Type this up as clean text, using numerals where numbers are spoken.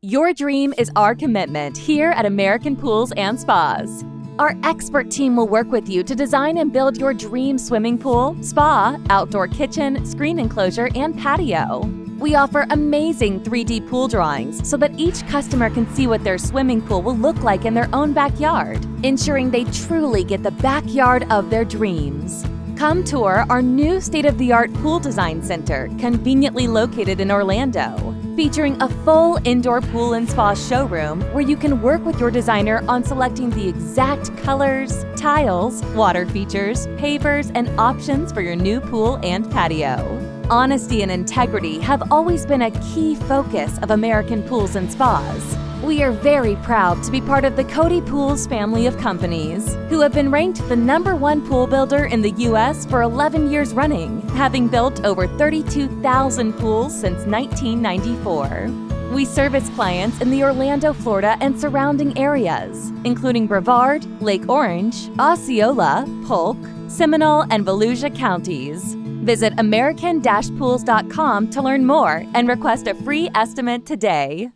Your dream is our commitment here at American Pools and Spas. Our expert team will work with you to design and build your dream swimming pool, spa, outdoor kitchen, screen enclosure, and patio. We offer amazing 3D pool drawings so that each customer can see what their swimming pool will look like in their own backyard, ensuring they truly get the backyard of their dreams. Come tour our new state-of-the-art pool design center, conveniently located in Orlando, featuring a full indoor pool and spa showroom where you can work with your designer on selecting the exact colors, tiles, water features, pavers, and options for your new pool and patio. Honesty and integrity have always been a key focus of American Pools and Spas. We are very proud to be part of the Cody Pools family of companies, who have been ranked the #1 pool builder in the U.S. for 11 years running, having built over 32,000 pools since 1994. We service clients in the Orlando, Florida, and surrounding areas, including Brevard, Lake Orange, Osceola, Polk, Seminole, and Volusia counties. Visit American-Pools.com to learn more and request a free estimate today.